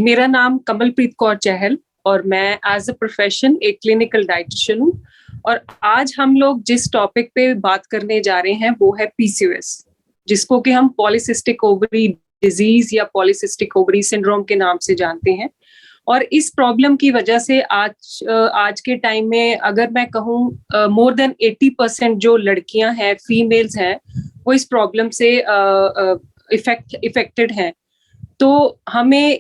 मेरा नाम कमलप्रीत कौर चहल और मैं एज अ प्रोफेशन एक क्लिनिकल डाइटिशियन हूँ। और आज हम लोग जिस टॉपिक पे बात करने जा रहे हैं वो है पीसीओएस, जिसको कि हम पॉलीसिस्टिक ओवरी डिजीज या पॉलीसिस्टिक ओवरी सिंड्रोम के नाम से जानते हैं। और इस प्रॉब्लम की वजह से आज के टाइम में अगर मैं कहूँ मोर देन 80% जो लड़कियां हैं, फीमेल्स हैं, वो इस प्रॉब्लम से इफेक्टेड हैं। तो हमें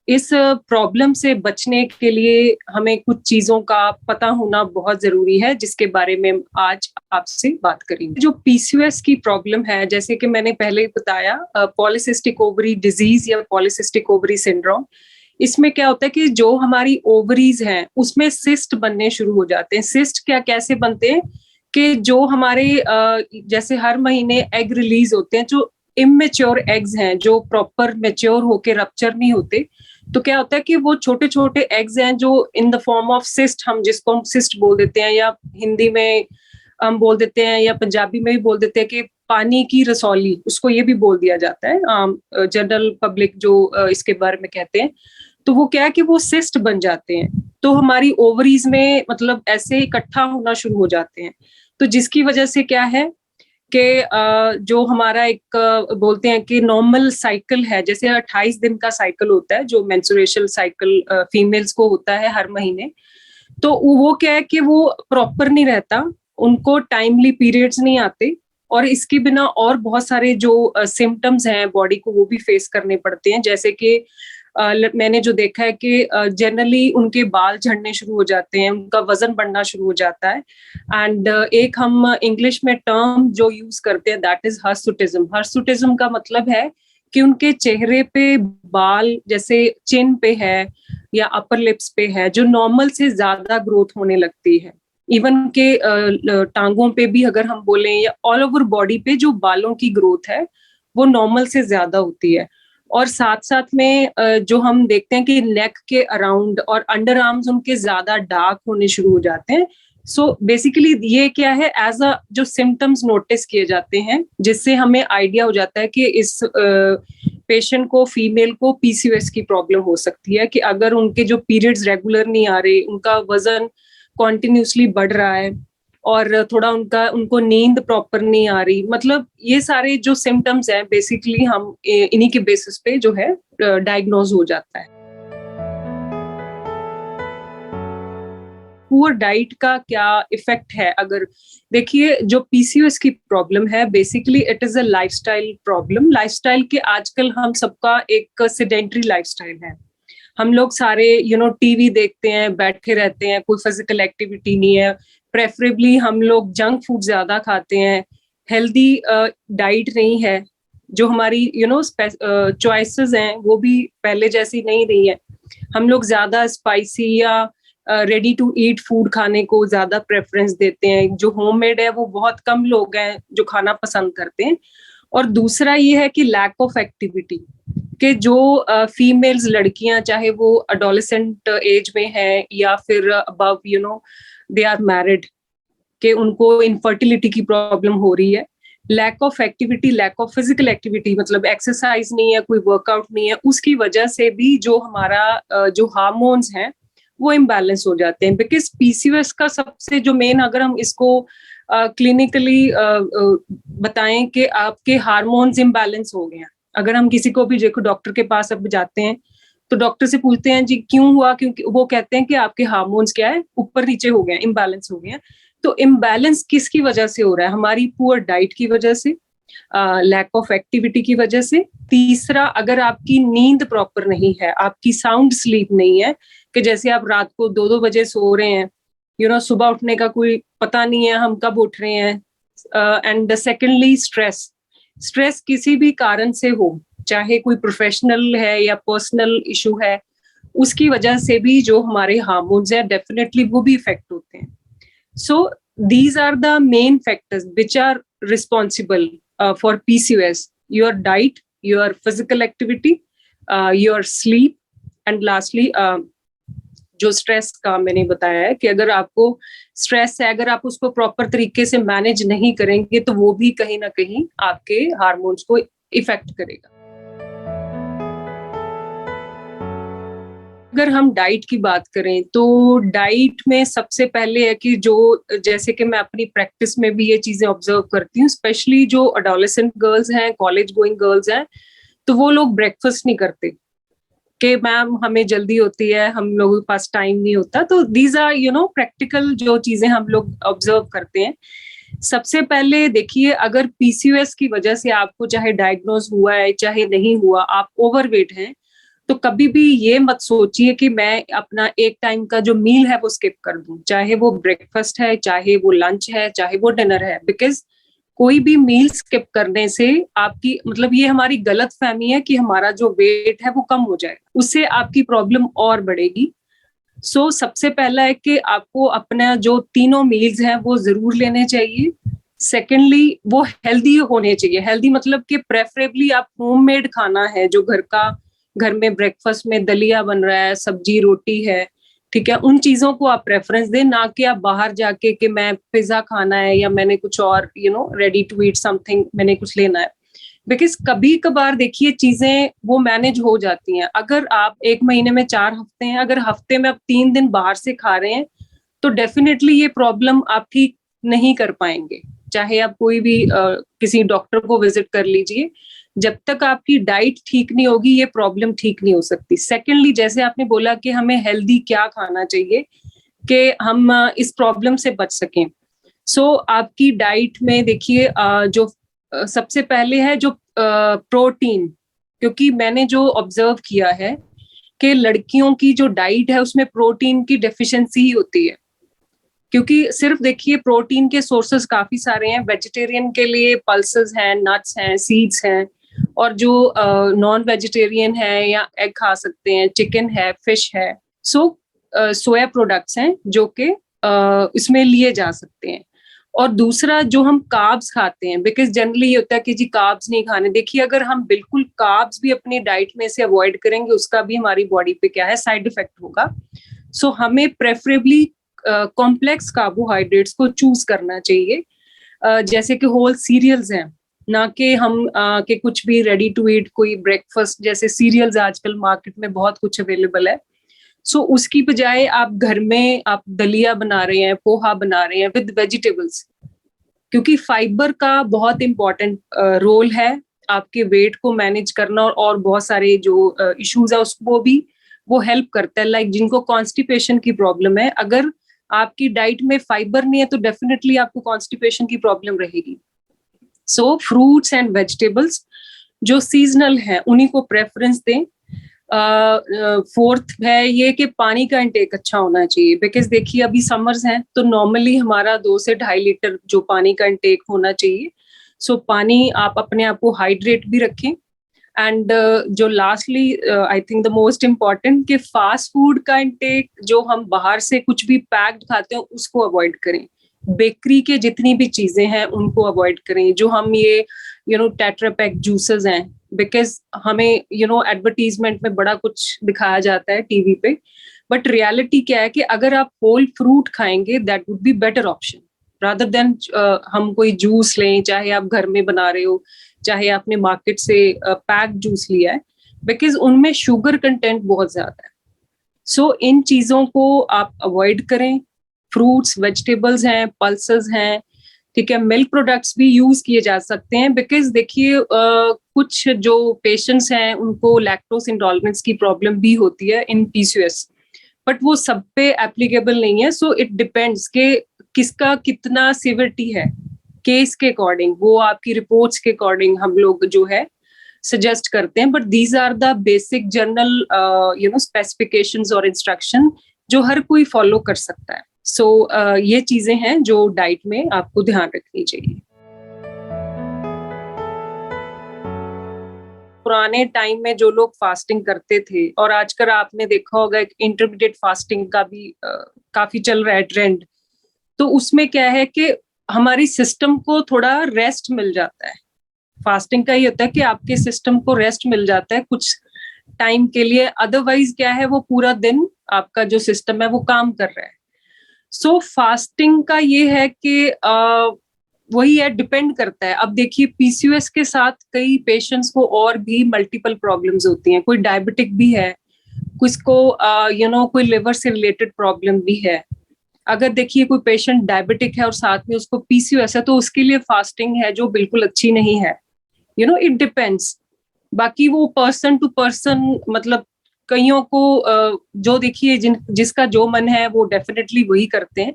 इस प्रॉब्लम से बचने के लिए हमें कुछ चीजों का पता होना बहुत जरूरी है, जिसके बारे में आज आपसे बात करेंगे। जो पीसीओएस की प्रॉब्लम है, जैसे कि मैंने पहले बताया, पॉलीसिस्टिक ओवरी डिजीज या पॉलीसिस्टिक ओवरी सिंड्रोम, इसमें क्या होता है कि जो हमारी ओवरीज हैं उसमें सिस्ट बनने शुरू हो जाते हैं। सिस्ट कैसे बनते हैं कि जो हमारे जैसे हर महीने एग रिलीज होते हैं, जो इमेच्योर एग्स हैं, जो प्रॉपर मेच्योर होके रप्चर नहीं होते, तो क्या होता है कि वो छोटे छोटे एग्स हैं जो in the form of cyst, हम जिसको हम सिस्ट बोल देते हैं, या हिंदी में हम बोल देते हैं या पंजाबी में भी बोल देते हैं कि पानी की रसौली, उसको ये भी बोल दिया जाता है जनरल पब्लिक जो इसके बारे में कहते हैं। तो वो क्या है कि वो सिस्ट बन जाते हैं, तो हमारी ओवरीज में मतलब ऐसे इकट्ठा होना शुरू हो जाते हैं। तो जिसकी वजह से क्या है कि जो हमारा एक बोलते हैं कि नॉर्मल साइकिल है, जैसे 28 दिन का साइकिल होता है, जो मेंस्ट्रुएशन साइकिल फीमेल्स को होता है हर महीने, तो वो क्या है कि वो प्रॉपर नहीं रहता, उनको टाइमली पीरियड्स नहीं आते, और इसके बिना और बहुत सारे जो सिम्टम्स हैं बॉडी को, वो भी फेस करने पड़ते हैं। जैसे कि मैंने जो देखा है कि जनरली उनके बाल झड़ने शुरू हो जाते हैं, उनका वजन बढ़ना शुरू हो जाता है। एंड एक हम इंग्लिश में टर्म जो यूज करते हैं, दैट इज हर्सुटिज्म। हर्सुटिज्म का मतलब है कि उनके चेहरे पे बाल, जैसे चिन पे है या अपर लिप्स पे है, जो नॉर्मल से ज्यादा ग्रोथ होने लगती है। इवन के टांगों पे भी अगर हम बोलें, या ऑल ओवर बॉडी पे जो बालों की ग्रोथ है वो नॉर्मल से ज्यादा होती है। और साथ साथ में जो हम देखते हैं कि नेक के अराउंड और अंडर आर्म्स उनके ज्यादा डार्क होने शुरू हो जाते हैं। सो बेसिकली ये क्या है, एज अ जो सिम्टम्स नोटिस किए जाते हैं, जिससे हमें आइडिया हो जाता है कि इस पेशेंट को, फीमेल को पीसीओएस की प्रॉब्लम हो सकती है, कि अगर उनके जो पीरियड्स रेगुलर नहीं आ रहे, उनका वजन कॉन्टिन्यूसली बढ़ रहा है, और थोड़ा उनको नींद प्रॉपर नहीं आ रही, मतलब ये सारे जो सिम्टम्स हैं बेसिकली हम इन्हीं के बेसिस पे जो है डायग्नोज हो जाता है। पुअर डाइट का क्या इफेक्ट है? अगर देखिए, जो पीसीओएस की प्रॉब्लम है, basically it is a lifestyle problem. Lifestyle के आजकल हम सबका एक सेडेंटरी लाइफस्टाइल है। हम लोग सारे टीवी देखते हैं, बैठे रहते हैं, कोई फिजिकल एक्टिविटी नहीं है। प्रेफरेबली हम लोग जंक फूड ज्यादा खाते हैं, हेल्दी डाइट नहीं है। जो हमारी चॉइसेस हैं वो भी पहले जैसी नहीं रही है। हम लोग ज्यादा स्पाइसी या रेडी टू ईट फूड खाने को ज्यादा प्रेफरेंस देते हैं। जो होममेड है वो बहुत कम लोग हैं जो खाना पसंद करते हैं। और दूसरा ये है कि लैक ऑफ एक्टिविटी, कि जो फीमेल्स, लड़कियां, चाहे वो अडोलेसेंट एज में है या फिर अबव दे आर मैरिड, कि उनको इनफर्टिलिटी की प्रॉब्लम हो रही है। Lack of activity, lack of physical activity, मतलब एक्सरसाइज नहीं है, कोई वर्कआउट नहीं है, उसकी वजह से भी जो हमारा जो हार्मोन्स हैं वो इम्बैलेंस हो जाते हैं। बिकॉज पीसीओएस का सबसे जो मेन, अगर हम इसको क्लिनिकली बताएं कि आपके हार्मोन्स इम्बैलेंस हो गए हैं। अगर हम किसी को भी देखो, डॉक्टर के पास अब जाते हैं तो डॉक्टर से पूछते हैं जी क्यों हुआ, क्योंकि वो कहते हैं कि आपके हार्मोन्स क्या है, ऊपर नीचे हो गए हैं, इम्बैलेंस हो गए हैं। तो इम्बैलेंस किसकी वजह से हो रहा है? हमारी पुअर डाइट की वजह से, लैक ऑफ एक्टिविटी की वजह से। तीसरा, अगर आपकी नींद प्रॉपर नहीं है, आपकी साउंड स्लीप नहीं है, कि जैसे आप रात को 2-2 बजे सो रहे हैं, सुबह उठने का कोई पता नहीं है हम कब उठ रहे हैं। And secondly, stress. स्ट्रेस किसी भी कारण से हो, चाहे कोई प्रोफेशनल है या पर्सनल इशू है, उसकी वजह से भी जो हमारे हार्मोन्स हैं डेफिनेटली वो भी इफेक्ट होते हैं। So these are the main factors which are responsible for PCOS: your diet, your physical activity, your sleep, and lastly जो स्ट्रेस का मैंने बताया है कि अगर आपको स्ट्रेस है, अगर आप उसको प्रॉपर तरीके से मैनेज नहीं करेंगे तो वो भी कहीं ना कहीं आपके हार्मोन्स को इफेक्ट करेगा। अगर हम डाइट की बात करें तो डाइट में सबसे पहले है कि जो, जैसे कि मैं अपनी प्रैक्टिस में भी ये चीजें ऑब्जर्व करती हूँ, स्पेशली जो अडोलेसेंट गर्ल्स हैं, कॉलेज गोइंग गर्ल्स हैं, तो वो लोग ब्रेकफास्ट नहीं करते कि मैम हमें जल्दी होती है, हम लोगों के पास टाइम नहीं होता। तो दीज आर प्रैक्टिकल जो चीजें हम लोग ऑब्जर्व करते हैं। सबसे पहले देखिए, अगर पीसीओएस की वजह से आपको चाहे डायग्नोज हुआ है चाहे नहीं हुआ, आप ओवरवेट हैं, तो कभी भी ये मत सोचिए कि मैं अपना एक टाइम का जो मील है वो स्किप कर दूं, चाहे वो ब्रेकफास्ट है, चाहे वो लंच है, चाहे वो डिनर है। बिकॉज कोई भी मील स्किप करने से आपकी, मतलब ये हमारी गलत फहमी है कि हमारा जो वेट है वो कम हो जाएगा, उससे आपकी प्रॉब्लम और बढ़ेगी। सबसे पहला है कि आपको अपना जो तीनों मील्स हैं वो जरूर लेने चाहिए। सेकेंडली, वो हेल्दी होने चाहिए। हेल्दी मतलब कि प्रेफरेबली आप होममेड खाना है, जो घर में ब्रेकफास्ट में दलिया बन रहा है, सब्जी रोटी है, ठीक है, उन चीजों को आप प्रेफरेंस दें, ना कि आप बाहर जाके कि मैं पिज्जा खाना है या मैंने कुछ और रेडी टू ईट समथिंग मैंने कुछ लेना है। बिकॉज कभी कभार देखिए चीजें वो मैनेज हो जाती हैं। अगर आप एक महीने में 4 हफ्ते हैं, अगर हफ्ते में आप 3 दिन बाहर से खा रहे हैं, तो डेफिनेटली ये प्रॉब्लम आप ठीक नहीं कर पाएंगे, चाहे आप कोई भी किसी डॉक्टर को विजिट कर लीजिए। जब तक आपकी डाइट ठीक नहीं होगी, ये प्रॉब्लम ठीक नहीं हो सकती। सेकेंडली, जैसे आपने बोला कि हमें हेल्दी क्या खाना चाहिए कि हम इस प्रॉब्लम से बच सकें। आपकी डाइट में देखिए, जो सबसे पहले है जो प्रोटीन, क्योंकि मैंने जो ऑब्जर्व किया है कि लड़कियों की जो डाइट है उसमें प्रोटीन की डेफिशिएंसी ही होती है। क्योंकि सिर्फ देखिए प्रोटीन के सोर्सेस काफी सारे हैं। वेजिटेरियन के लिए पल्सेस हैं, नट्स हैं, सीड्स हैं, और जो नॉन वेजिटेरियन है या एग खा सकते हैं, चिकन है, फिश है। सोया प्रोडक्ट्स हैं जो कि इसमें लिए जा सकते हैं। और दूसरा, जो हम कार्ब्स खाते हैं, बिकॉज जनरली ये होता है कि जी कार्ब्स नहीं खाने। देखिए, अगर हम बिल्कुल कार्ब्स भी अपनी डाइट में से अवॉइड करेंगे, उसका भी हमारी बॉडी पे क्या है, साइड इफेक्ट होगा। हमें प्रेफरेबली कॉम्प्लेक्स कार्बोहाइड्रेट्स को चूज करना चाहिए, जैसे कि होल सीरियल्स हैं, ना कि हम के कुछ भी रेडी टू ईट कोई ब्रेकफास्ट, जैसे सीरियल्स आजकल मार्केट में बहुत कुछ अवेलेबल है। उसकी बजाय आप घर में आप दलिया बना रहे हैं, पोहा बना रहे हैं विद वेजिटेबल्स, क्योंकि फाइबर का बहुत इंपॉर्टेंट रोल है आपके वेट को मैनेज करना, और बहुत सारे जो इश्यूज है उसको भी वो हेल्प करता है। लाइक जिनको कॉन्स्टिपेशन की प्रॉब्लम है, अगर आपकी डाइट में फाइबर नहीं है तो डेफिनेटली आपको कॉन्स्टिपेशन की प्रॉब्लम रहेगी। फ्रूट्स एंड वेजिटेबल्स जो सीजनल है उन्हीं को प्रेफरेंस दें। फोर्थ है ये कि पानी का इंटेक अच्छा होना चाहिए, बिकॉज देखिए अभी समर्स हैं तो नॉर्मली हमारा 2 से 2.5 लीटर जो पानी का इंटेक होना चाहिए। पानी आप अपने आप को हाइड्रेट भी रखें। एंड जो lastly I think the most important, कि फास्ट फूड का इंटेक, जो हम बाहर से कुछ भी पैक्ड खाते हैं उसको अवॉइड करें। बेकरी के जितनी भी चीजें हैं उनको अवॉइड करें। जो हम ये टेट्रा पैक जूसेस हैं, बिकॉज हमें एडवर्टीजमेंट में बड़ा कुछ दिखाया जाता है टीवी पे, बट रियलिटी क्या है कि अगर आप होल फ्रूट खाएंगे that would be better option rather than हम कोई जूस लें, चाहे आप घर में बना रहे हो, चाहे आपने मार्केट से पैक जूस लिया है, बिकॉज उनमें शुगर कंटेंट बहुत ज्यादा है। इन चीजों को आप अवॉइड करें। फ्रूट्स, वेजिटेबल्स हैं, पल्सेस हैं, ठीक है, मिल्क प्रोडक्ट्स भी यूज किए जा सकते हैं। बिकॉज देखिए कुछ जो पेशेंट्स हैं उनको लैक्टोज इंटॉलरेंस की प्रॉब्लम भी होती है इन पीसीओएस, बट वो सब पे एप्लीकेबल नहीं है। इट डिपेंड्स के किसका कितना सिवियरिटी है, केस के अकॉर्डिंग, वो आपकी रिपोर्ट्स के अकॉर्डिंग हम लोग जो है सजेस्ट करते हैं। But these are the basic general specifications और इंस्ट्रक्शन जो हर कोई फॉलो कर सकता है। ये चीजें हैं जो डाइट में आपको ध्यान रखनी चाहिए। पुराने टाइम में जो लोग फास्टिंग करते थे, और आजकल आपने देखा होगा एक इंटरमीडिएट फास्टिंग का भी काफी चल रहा है ट्रेंड, तो उसमें क्या है कि हमारी सिस्टम को थोड़ा रेस्ट मिल जाता है। फास्टिंग का ये होता है कि आपके सिस्टम को रेस्ट मिल जाता है कुछ टाइम के लिए, अदरवाइज क्या है वो पूरा दिन आपका जो सिस्टम है वो काम कर रहा है। फास्टिंग का ये है कि वही है, डिपेंड करता है। अब देखिए पीसीओएस के साथ कई पेशेंट्स को और भी मल्टीपल प्रॉब्लम्स होती हैं, कोई डायबिटिक भी है, किसको कोई लिवर से रिलेटेड प्रॉब्लम भी है। अगर देखिए कोई पेशेंट डायबिटिक है और साथ में उसको पीसीओएस है, तो उसके लिए फास्टिंग है जो बिल्कुल अच्छी नहीं है। It depends. बाकी वो पर्सन टू पर्सन, मतलब कईयों को जो देखिए जिसका जो मन है वो डेफिनेटली वही करते हैं।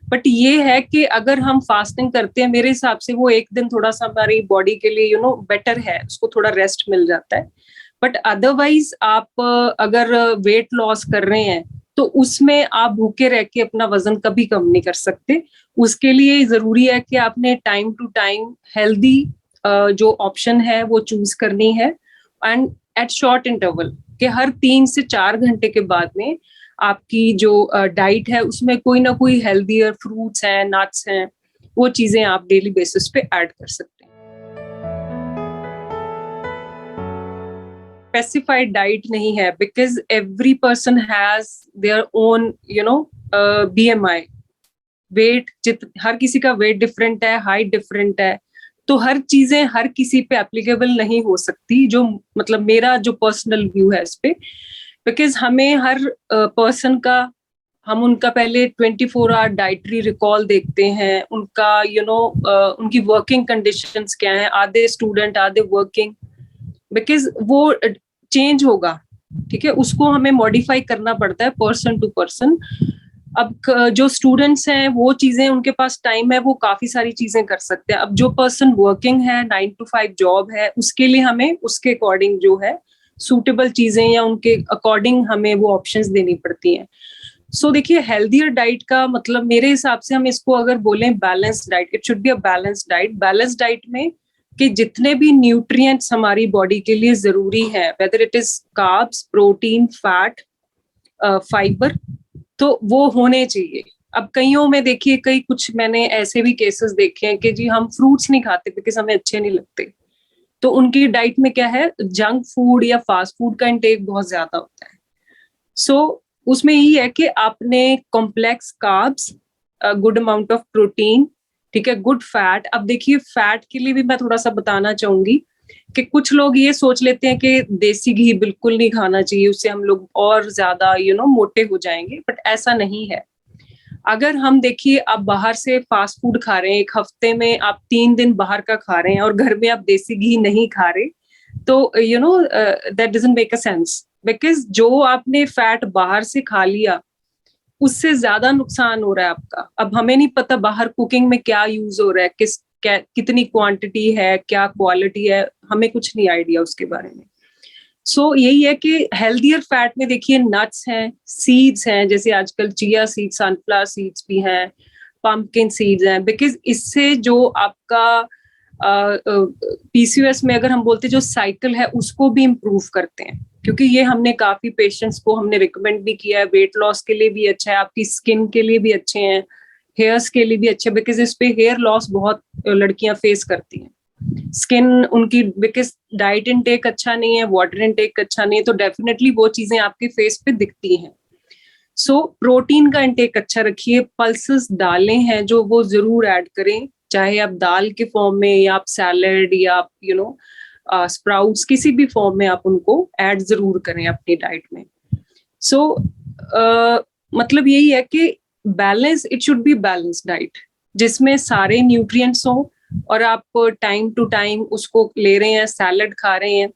बट ये है कि अगर हम फास्टिंग करते हैं, मेरे हिसाब से वो एक दिन थोड़ा सा हमारी बॉडी के लिए बेटर है, उसको थोड़ा रेस्ट मिल जाता है। बट अदरवाइज आप अगर वेट लॉस कर रहे हैं तो उसमें आप भूखे रह के अपना वजन कभी कम नहीं कर सकते। उसके लिए जरूरी है कि आपने टाइम टू टाइम हेल्दी जो ऑप्शन है वो चूज करनी है, एंड एट शॉर्ट इंटरवल कि हर 3 से 4 घंटे के बाद में आपकी जो डाइट है उसमें कोई ना कोई हेल्दियर फ्रूट्स हैं, नट्स हैं, वो चीजें आप डेली बेसिस पे ऐड कर सकते हैं। स्पेसिफाइड डाइट नहीं है, because every person has their own BMI weight. हर किसी का वेट डिफरेंट है, हाइट डिफरेंट है, तो हर चीजें हर किसी पे एप्लीकेबल नहीं हो सकती, जो मतलब मेरा जो पर्सनल व्यू है इस पे। बिकॉज हमें हर पर्सन का, हम उनका पहले 24 आवर डाइटरी रिकॉल देखते हैं, उनका उनकी वर्किंग कंडीशंस क्या है, आधे स्टूडेंट आधे वर्किंग, बिकॉज वो चेंज होगा, ठीक है, उसको हमें मॉडिफाई करना पड़ता है पर्सन टू पर्सन। अब जो स्टूडेंट्स हैं वो चीजें, उनके पास टाइम है, वो काफी सारी चीजें कर सकते हैं। अब जो पर्सन वर्किंग है, 9 to 5 जॉब है, उसके लिए हमें उसके अकॉर्डिंग जो है सूटेबल चीजें या उनके अकॉर्डिंग हमें वो ऑप्शंस देनी पड़ती हैं। सो देखिए, हेल्दियर डाइट का मतलब मेरे हिसाब से हम इसको अगर बोलें balance diet, it should be a balance diet. Balance diet में कि जितने भी न्यूट्रिएंट्स हमारी बॉडी के लिए जरूरी है, whether it is carbs, protein, fat, fibre, तो वो होने चाहिए। अब कईयों में देखिए, कुछ मैंने ऐसे भी केसेस देखे हैं कि जी हम फ्रूट्स नहीं खाते बिकॉज हमें अच्छे नहीं लगते, तो उनकी डाइट में क्या है, जंक फूड या फास्ट फूड का इंटेक बहुत ज्यादा होता है। सो उसमें यही है कि आपने complex carbs, good amount of protein, ठीक है, गुड फैट। अब देखिए, फैट के लिए भी मैं थोड़ा सा बताना चाहूंगी कि कुछ लोग ये सोच लेते हैं कि देसी घी बिल्कुल नहीं खाना चाहिए, उससे हम लोग और ज्यादा मोटे हो जाएंगे, बट ऐसा नहीं है। अगर हम देखिए, आप बाहर से फास्ट फूड खा रहे हैं, एक हफ्ते में आप 3 दिन बाहर का खा रहे हैं और घर में आप देसी घी नहीं खा रहे, तो that doesn't make a sense, because जो आपने फैट बाहर से खा लिया उससे ज्यादा नुकसान हो रहा है आपका। अब हमें नहीं पता बाहर कुकिंग में क्या यूज हो रहा है, कितनी क्वांटिटी है, क्या क्वालिटी है, हमें कुछ नहीं आइडिया उसके बारे में। सो यही है कि हेल्दियर फैट में देखिए नट्स हैं, सीड्स हैं, जैसे आजकल चिया सीड्स, सनफ्लावर सीड्स भी हैं, पंपकिन सीड्स हैं, बिकॉज इससे जो आपका पीसीओएस में अगर हम बोलते जो साइकिल है उसको भी इम्प्रूव करते हैं, क्योंकि ये हमने काफी पेशेंट्स को हमने रिकमेंड भी किया है। वेट लॉस के लिए भी अच्छा है, आपकी स्किन के लिए भी अच्छे हैं, हेयर्स के लिए भी अच्छे, बिकॉज इस पे हेयर लॉस बहुत लड़कियां फेस करती हैं। स्किन उनकी, बिकॉज डाइट इनटेक अच्छा नहीं है, वाटर इनटेक अच्छा नहीं है, तो डेफिनेटली वो चीजें आपके फेस पे दिखती हैं। सो प्रोटीन का इंटेक अच्छा रखिए, पल्सेस दालें हैं जो वो जरूर ऐड करें, चाहे आप दाल के फॉर्म में या आप सैलड या आप स्प्राउट्स, किसी भी फॉर्म में आप उनको ऐड जरूर करें अपनी डाइट में। सो मतलब यही है कि balance, it should be balance diet जिसमें सारे न्यूट्रिएंट्स हो और आप टाइम टू टाइम उसको ले रहे हैं, सैलड खा रहे हैं,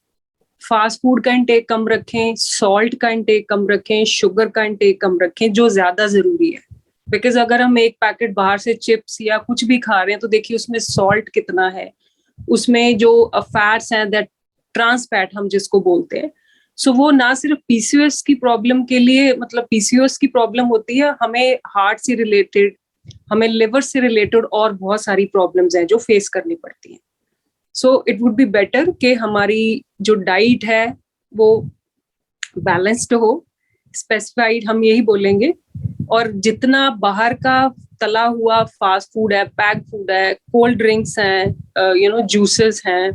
फास्ट फूड का इंटेक कम रखें, सॉल्ट का इंटेक कम रखें, शुगर का इंटेक कम रखें जो ज्यादा जरूरी है। बिकॉज अगर हम एक पैकेट बाहर से चिप्स या कुछ भी खा रहे हैं तो देखिए उसमें सॉल्ट कितना है, उसमें जो फैट्स हैं, दैट ट्रांस फैट हम जिसको बोलते हैं, सो वो ना सिर्फ पीसीओएस की प्रॉब्लम के लिए, मतलब पीसीओएस की प्रॉब्लम होती है, हमें हार्ट से रिलेटेड, हमें लिवर से रिलेटेड और बहुत सारी प्रॉब्लम्स हैं जो फेस करनी पड़ती हैं। So it would be better कि हमारी जो डाइट है वो बैलेंस्ड हो, स्पेसिफाइड हम यही बोलेंगे, और जितना बाहर का तला हुआ फास्ट फूड है, पैक फूड है, कोल्ड ड्रिंक्स हैं, जूसेस हैं,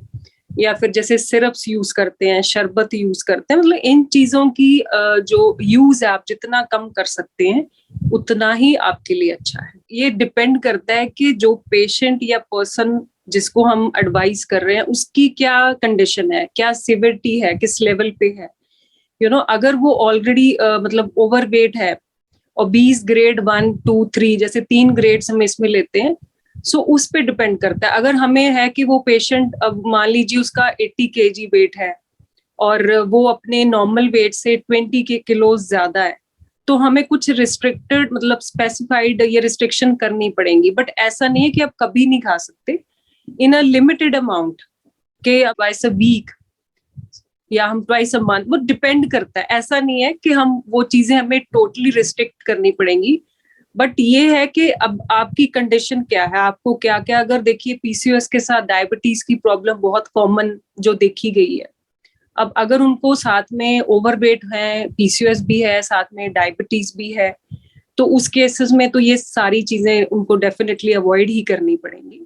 या फिर जैसे सिरप्स यूज करते हैं, शरबत यूज करते हैं, मतलब इन चीजों की जो यूज है आप जितना कम कर सकते हैं उतना ही आपके लिए अच्छा है। ये डिपेंड करता है कि जो पेशेंट या पर्सन जिसको हम एडवाइस कर रहे हैं उसकी क्या कंडीशन है, क्या सिवियरिटी है, किस लेवल पे है, अगर वो ऑलरेडी मतलब ओवरवेट है, ओबीस ग्रेड 1 2 3 जैसे 3 ग्रेड्स हम इसमें लेते हैं, सो उस पे डिपेंड करता है। अगर हमें है कि वो पेशेंट, अब मान लीजिए उसका 80 kg वेट है और वो अपने नॉर्मल वेट से 20 के किलोज ज्यादा है, तो हमें कुछ रिस्ट्रिक्टेड मतलब स्पेसिफाइड ये रिस्ट्रिक्शन करनी पड़ेंगी। बट ऐसा नहीं है कि आप कभी नहीं खा सकते, इन अ लिमिटेड अमाउंट के ट्वाइस अ वीक या हम ट्वाइस अ मंथ, वो डिपेंड करता है। ऐसा नहीं है कि हम वो चीजें हमें टोटली रिस्ट्रिक्ट करनी पड़ेंगी। बट ये है कि अब आपकी कंडीशन क्या है, आपको क्या क्या, अगर देखिए पीसीओएस के साथ डायबिटीज की प्रॉब्लम बहुत कॉमन जो देखी गई है। अब अगर उनको साथ में ओवरवेट है, पीसीओएस भी है, साथ में डायबिटीज भी है, तो उस केसेस में तो ये सारी चीजें उनको डेफिनेटली अवॉइड ही करनी पड़ेंगी।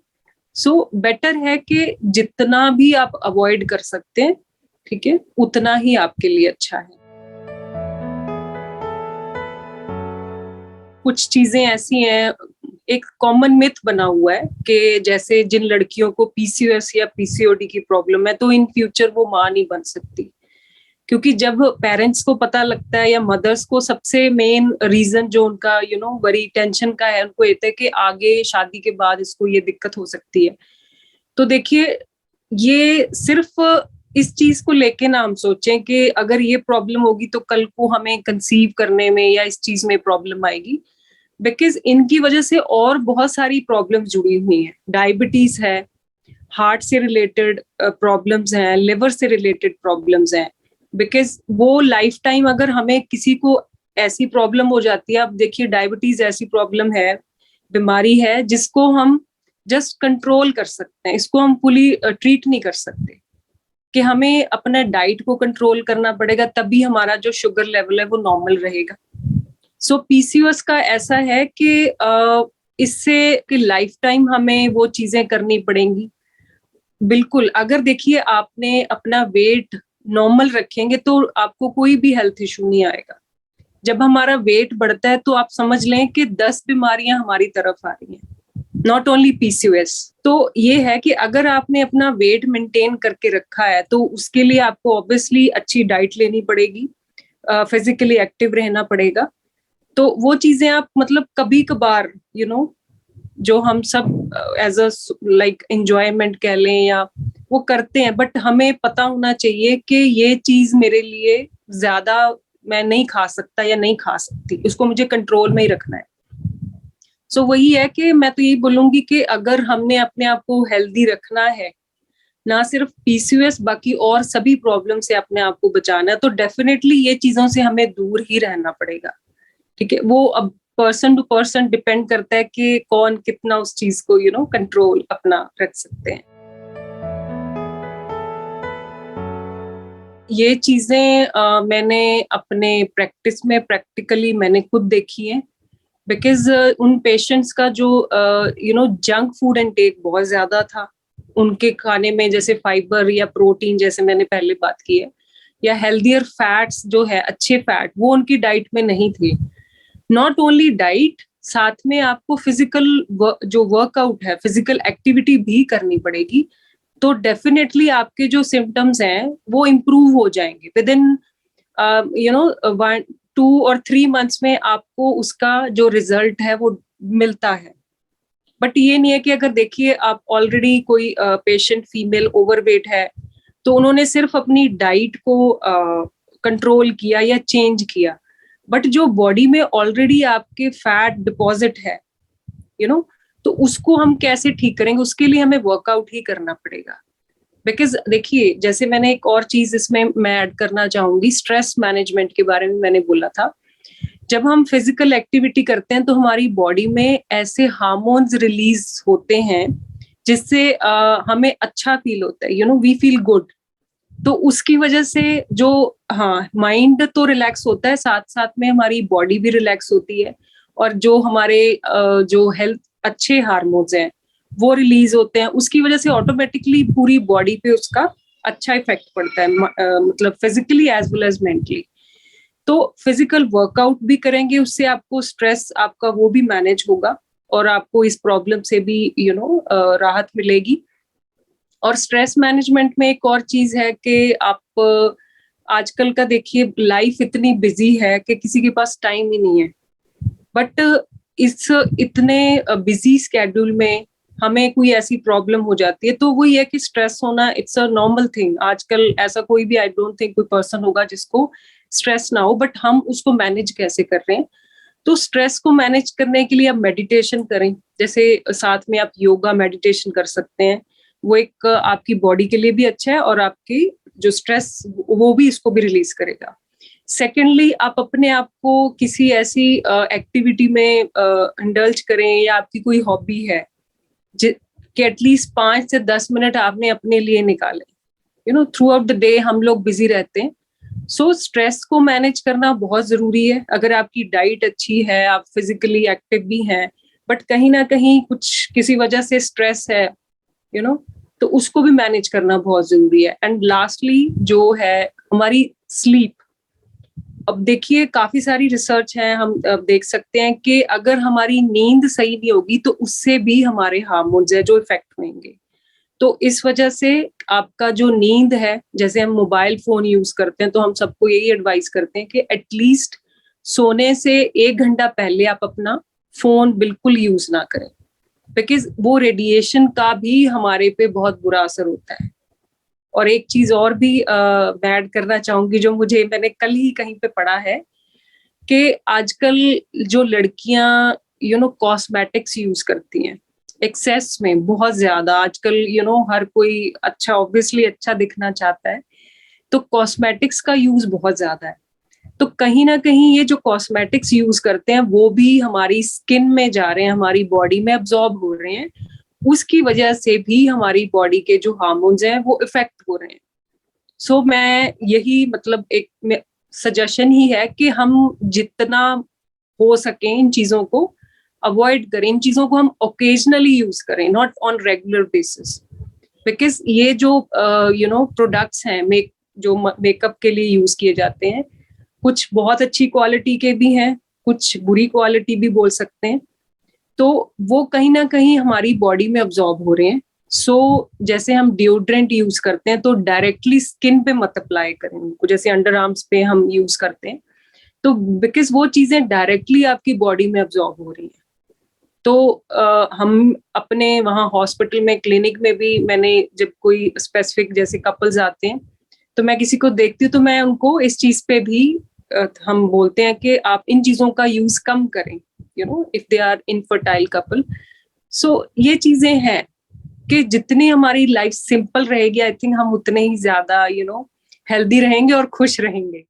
सो बेटर है कि जितना भी आप अवॉइड कर सकते हैं, ठीक है, उतना ही आपके लिए अच्छा है। कुछ चीजें ऐसी हैं, एक कॉमन मिथ बना हुआ है कि जैसे जिन लड़कियों को पीसीओएस या पीसीओडी की प्रॉब्लम है तो इन फ्यूचर वो मां नहीं बन सकती। क्योंकि जब पेरेंट्स को पता लगता है या मदर्स को, सबसे मेन रीजन जो उनका वरी टेंशन का है, उनको ये कि आगे शादी के बाद इसको ये दिक्कत हो सकती है। तो देखिए, ये सिर्फ इस चीज को लेके ना हम सोचें कि अगर ये प्रॉब्लम होगी तो कल को हमें कंसीव करने में या इस चीज में प्रॉब्लम आएगी। बिकॉज इनकी वजह से और बहुत सारी प्रॉब्लम जुड़ी हुई हैं। डायबिटीज है, हार्ट से रिलेटेड प्रॉब्लम्स हैं, लिवर से रिलेटेड प्रॉब्लम्स हैं। बिकॉज वो लाइफ टाइम अगर हमें किसी को ऐसी प्रॉब्लम हो जाती है, अब देखिए डायबिटीज ऐसी प्रॉब्लम है, बीमारी है जिसको हम जस्ट कंट्रोल कर सकते हैं, इसको हम फुली ट्रीट नहीं कर सकते। कि हमें अपना डाइट को कंट्रोल करना पड़ेगा, तभी हमारा जो शुगर लेवल है वो नॉर्मल रहेगा। सो पीसीओएस का ऐसा है कि इससे कि लाइफ टाइम हमें वो चीजें करनी पड़ेंगी। बिल्कुल, अगर देखिए आपने अपना वेट नॉर्मल रखेंगे तो आपको कोई भी हेल्थ इशू नहीं आएगा। जब हमारा वेट बढ़ता है तो आप समझ लें कि 10 बीमारियां हमारी तरफ आ रही हैं, नॉट ओनली पीसीओएस। तो ये है कि अगर आपने अपना वेट मेंटेन करके रखा है तो उसके लिए आपको ऑब्वियसली अच्छी डाइट लेनी पड़ेगी, फिजिकली एक्टिव रहना पड़ेगा। तो वो चीजें आप मतलब कभी कभार जो हम सब एज अ लाइक एंजॉयमेंट कह लें या वो करते हैं, बट हमें पता होना चाहिए कि ये चीज मेरे लिए ज्यादा मैं नहीं खा सकता या नहीं खा सकती, इसको मुझे कंट्रोल में ही रखना है। सो वही है कि मैं तो यही बोलूंगी कि अगर हमने अपने आप को हेल्दी रखना है, ना सिर्फ पीसीओएस बाकी और सभी प्रॉब्लम से अपने आप को बचाना है, तो डेफिनेटली ये चीजों से हमें दूर ही रहना पड़ेगा। ठीक है, वो अब पर्सन टू पर्सन डिपेंड करता है कि कौन कितना उस चीज को कंट्रोल अपना रख सकते हैं। ये चीजें मैंने अपने प्रैक्टिस में प्रैक्टिकली मैंने खुद देखी है। बिकॉज उन पेशेंट्स का जो जंक फूड इनटेक बहुत ज्यादा था उनके खाने में, जैसे फाइबर या प्रोटीन जैसे मैंने पहले बात की है, या हेल्दियर फैट्स जो है, अच्छे फैट, वो उनकी डाइट में नहीं थे। नॉट ओनली डाइट, साथ में आपको फिजिकल जो वर्कआउट है, फिजिकल एक्टिविटी भी करनी पड़ेगी। तो डेफिनेटली आपके जो सिम्टम्स हैं वो इम्प्रूव हो जाएंगे विद इन 2 और 3 मंथ्स में आपको उसका जो रिजल्ट है वो मिलता है। बट ये नहीं है कि अगर देखिए आप ऑलरेडी कोई पेशेंट फीमेल ओवरवेट है तो उन्होंने सिर्फ अपनी डाइट को कंट्रोल किया या चेंज किया, बट जो बॉडी में ऑलरेडी आपके फैट डिपॉजिट है तो उसको हम कैसे ठीक करेंगे, उसके लिए हमें वर्कआउट ही करना पड़ेगा। बिकॉज देखिए, जैसे मैंने एक और चीज इसमें मैं ऐड करना चाहूंगी, स्ट्रेस मैनेजमेंट के बारे में मैंने बोला था। जब हम फिजिकल एक्टिविटी करते हैं तो हमारी बॉडी में ऐसे हार्मोन्स रिलीज होते हैं जिससे हमें अच्छा फील होता है, वी फील गुड। तो उसकी वजह से जो माइंड तो रिलैक्स होता है, साथ साथ में हमारी बॉडी भी रिलैक्स होती है, और जो हमारे जो हेल्थ अच्छे हार्मोन्स हैं वो रिलीज होते हैं। उसकी वजह से ऑटोमेटिकली पूरी बॉडी पे उसका अच्छा इफेक्ट पड़ता है, मतलब physically as well as mentally. तो फिजिकल वर्कआउट भी करेंगे, उससे आपको स्ट्रेस आपका वो भी मैनेज होगा और आपको इस प्रॉब्लम से भी राहत मिलेगी। और स्ट्रेस मैनेजमेंट में एक और चीज है कि आप आजकल का देखिए लाइफ इतनी बिजी है कि किसी के पास टाइम ही नहीं है, बट इस इतने बिजी स्केड्यूल में हमें कोई ऐसी प्रॉब्लम हो जाती है, तो वही है कि स्ट्रेस होना इट्स अ नॉर्मल थिंग। आजकल ऐसा कोई भी, आई डोंट थिंक कोई पर्सन होगा जिसको स्ट्रेस ना हो, बट हम उसको मैनेज कैसे कर रहे हैं। तो स्ट्रेस को मैनेज करने के लिए आप मेडिटेशन करें, जैसे साथ में आप योगा मेडिटेशन कर सकते हैं। वो एक आपकी बॉडी के लिए भी अच्छा है और आपकी जो स्ट्रेस वो भी इसको भी रिलीज करेगा। सेकेंडली, आप अपने आप को किसी ऐसी एक्टिविटी में इंडल्ज करें, या आपकी कोई हॉबी है कि एटलीस्ट 5 से 10 मिनट आपने अपने लिए निकाले। थ्रू आउट द डे हम लोग बिजी रहते हैं, सो स्ट्रेस को मैनेज करना बहुत जरूरी है। अगर आपकी डाइट अच्छी है, आप फिजिकली एक्टिव भी हैं, बट कहीं ना कहीं कुछ किसी वजह से स्ट्रेस है, तो उसको भी मैनेज करना बहुत जरूरी है। एंड लास्टली जो है हमारी स्लीप। अब देखिए काफी सारी रिसर्च है, हम अब देख सकते हैं कि अगर हमारी नींद सही नहीं होगी तो उससे भी हमारे हार्मोन्स है जो इफेक्ट होंगे। तो इस वजह से आपका जो नींद है, जैसे हम मोबाइल फोन यूज करते हैं, तो हम सबको यही एडवाइस करते हैं कि एटलीस्ट सोने से 1 घंटा पहले आप अपना फोन बिल्कुल यूज ना करें, बिकॉज वो रेडिएशन का भी हमारे पे बहुत बुरा असर होता है। और एक चीज और भी मैं ऐड करना चाहूंगी, जो मैंने कल ही कहीं पे पढ़ा है कि आजकल जो लड़कियां कॉस्मेटिक्स यूज करती हैं एक्सेस में बहुत ज्यादा। आजकल हर कोई अच्छा, ऑब्वियसली अच्छा दिखना चाहता है, तो कॉस्मेटिक्स का यूज बहुत ज्यादा है। तो कहीं ना कहीं ये जो कॉस्मेटिक्स यूज करते हैं वो भी हमारी स्किन में जा रहे हैं, हमारी बॉडी में अब्सॉर्ब हो रहे हैं, उसकी वजह से भी हमारी बॉडी के जो हार्मोन्स हैं वो इफेक्ट हो रहे हैं। सो मैं यही मतलब एक सजेशन ही है कि हम जितना हो सके इन चीजों को अवॉइड करें, इन चीजों को हम ओकेजनली यूज करें, not on regular basis. Because ये जो प्रोडक्ट्स हैं जो मेकअप के लिए यूज किए जाते हैं, कुछ बहुत अच्छी क्वालिटी के भी हैं, कुछ बुरी क्वालिटी भी बोल सकते हैं, तो वो कहीं ना कहीं हमारी बॉडी में अब्सॉर्ब हो रहे हैं। जैसे हम डिओड्रेंट यूज करते हैं तो डायरेक्टली स्किन पे मत अप्लाई करें उनको, जैसे अंडर आर्म्स पे हम यूज करते हैं, तो बिकॉज वो चीजें डायरेक्टली आपकी बॉडी में अब्सॉर्ब हो रही हैं। तो हम अपने वहाँ हॉस्पिटल में, क्लिनिक में भी, मैंने जब कोई स्पेसिफिक जैसे कपल्स आते हैं तो मैं किसी को देखती हूँ तो मैं उनको इस चीज पे भी हम बोलते हैं कि आप इन चीजों का यूज कम करें, if they are infertile couple. So ये चीजें हैं कि जितनी हमारी लाइफ सिंपल रहेगी, आई थिंक हम उतने ही ज्यादा हेल्दी रहेंगे और खुश रहेंगे।